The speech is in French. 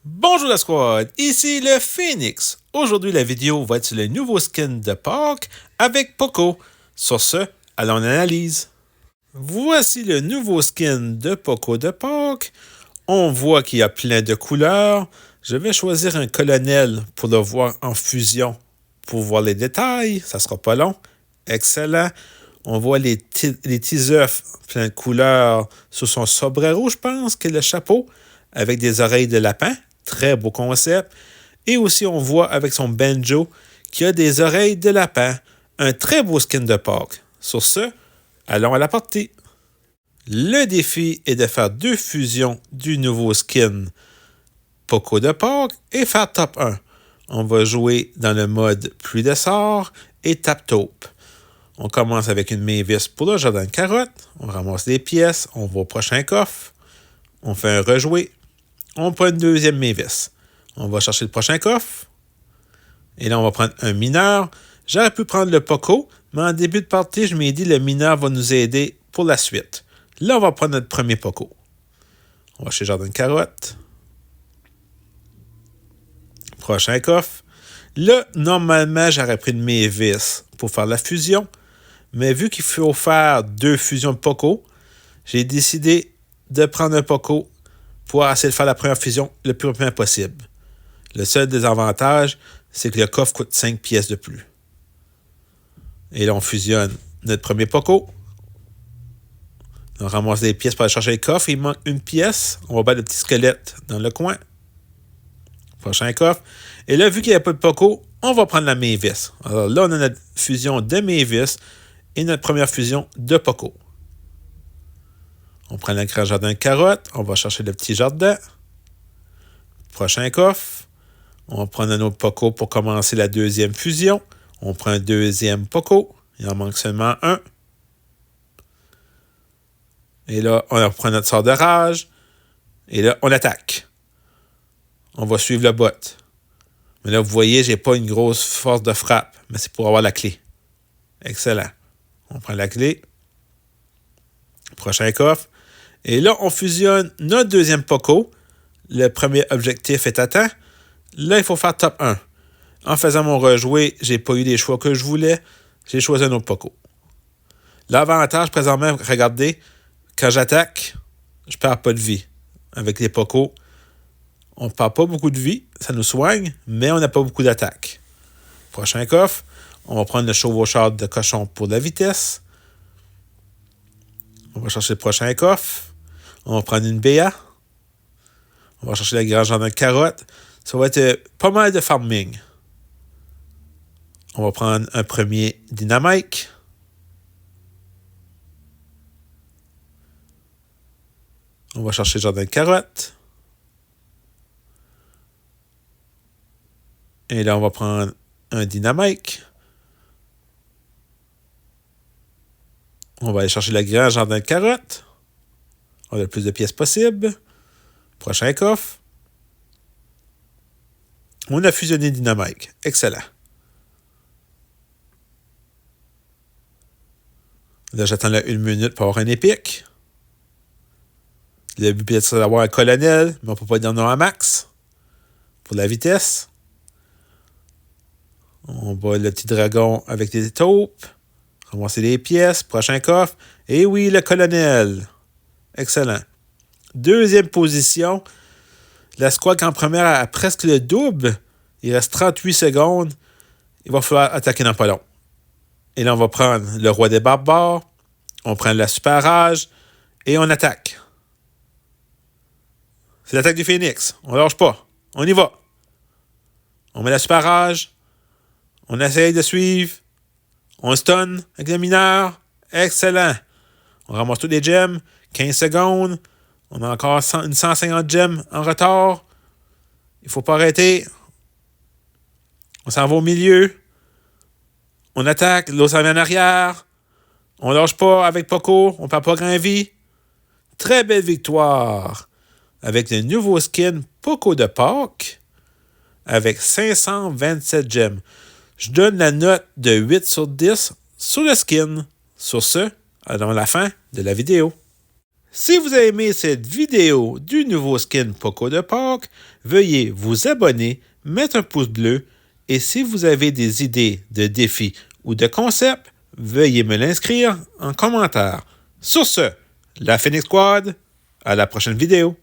Bonjour la squad, ici le Phoenix. Aujourd'hui la vidéo va être sur le nouveau skin de Pâques avec Poco. Sur ce, allons en analyse. Voici le nouveau skin de Poco de Pâques. On voit qu'il y a plein de couleurs. Je vais choisir un colonel pour le voir en fusion pour voir les détails. Ça sera pas long. Excellent. On voit les petits œufs plein de couleurs sur son sombrero, je pense, que le chapeau, avec des oreilles de lapin. Très beau concept. Et aussi, on voit avec son banjo qui a des oreilles de lapin. Un très beau skin de Pâques. Sur ce, allons à la partie. Le défi est de faire 2 fusions du nouveau skin Poco de Pâques et faire top 1. On va jouer dans le mode pluie de sort et tap taupe. On commence avec une Mavis pour le jardin de carottes. On ramasse les pièces. On va au prochain coffre. On fait un rejouer. On prend une deuxième Mavis. On va chercher le prochain coffre. Et là, on va prendre un mineur. J'aurais pu prendre le Poco, mais en début de partie, je m'ai dit le mineur va nous aider pour la suite. Là, on va prendre notre premier Poco. On va chez Jardin de carottes. Prochain coffre. Là, normalement, j'aurais pris une Mavis pour faire la fusion. Mais vu qu'il faut faire 2 fusions de Poco, j'ai décidé de prendre un Poco pour essayer de faire la première fusion le plus rapidement possible. Le seul désavantage, c'est que le coffre coûte 5 pièces de plus. Et là, on fusionne notre premier Poco. On ramasse des pièces pour aller chercher le coffre. Il manque une pièce. On va battre le petit squelette dans le coin. Prochain coffre. Et là, vu qu'il n'y a pas de Poco, on va prendre la Mavis. Alors là, on a notre fusion de Mavis et notre première fusion de Poco. On prend le grand jardin de carottes. On va chercher le petit jardin. Prochain coffre. On va prendre un autre Poco pour commencer la deuxième fusion. On prend un deuxième Poco. Il en manque seulement un. Et là, on reprend notre sort de rage. Et là, on attaque. On va suivre le bot. Mais là, vous voyez, j'ai pas une grosse force de frappe. Mais c'est pour avoir la clé. Excellent. On prend la clé. Prochain coffre. Et là, on fusionne notre deuxième Poco. Le premier objectif est atteint. Là, il faut faire top 1. En faisant mon rejouer, j'ai pas eu les choix que je voulais. J'ai choisi un autre Poco. L'avantage, présentement, regardez, quand j'attaque, je perds pas de vie. Avec les Poco, on ne perd pas beaucoup de vie. Ça nous soigne, mais on n'a pas beaucoup d'attaque. Prochain coffre, on va prendre le chevaucheur de cochon pour la vitesse. On va chercher le prochain coffre. On va prendre une BA. On va chercher le grand jardin de carottes. Ça va être pas mal de farming. On va prendre un premier dynamite. On va chercher le jardin de carottes. Et là, on va prendre un dynamite. On va aller chercher le grand jardin de carottes. On a le plus de pièces possible. Prochain coffre. On a fusionné dynamite. Excellent. Là, j'attends là 1 minute pour avoir un épique. Le but, c'est d'avoir un colonel, mais on ne peut pas y en avoir un max. Pour la vitesse. On bat le petit dragon avec des taupes. Ramasser les pièces. Prochain coffre. Et oui, le colonel. Excellent. Deuxième position. La squad en première a presque le double. Il reste 38 secondes. Il va falloir attaquer dans pas long. Et là, on va prendre le roi des barbares. On prend la super rage. Et on attaque. C'est l'attaque du Phoenix. On lâche pas. On y va. On met la super rage. On essaye de suivre. On stun avec le mineur. Excellent. On ramasse tous les gemmes. 15 secondes. On a encore une 150 gemmes en retard. Il ne faut pas arrêter. On s'en va au milieu. On attaque. L'autre s'en vient en arrière. On lâche pas avec Poco. On ne perd pas grand vie. Très belle victoire. Avec le nouveau skin Poco de Pâques. Avec 527 gemmes. Je donne la note de 8 sur 10 sur le skin. Sur ce, allons à la fin de la vidéo. Si vous avez aimé cette vidéo du nouveau skin Poco de Pâques, veuillez vous abonner, mettre un pouce bleu et si vous avez des idées de défis ou de concepts, veuillez me l'inscrire en commentaire. Sur ce, la Phoenix Squad, à la prochaine vidéo.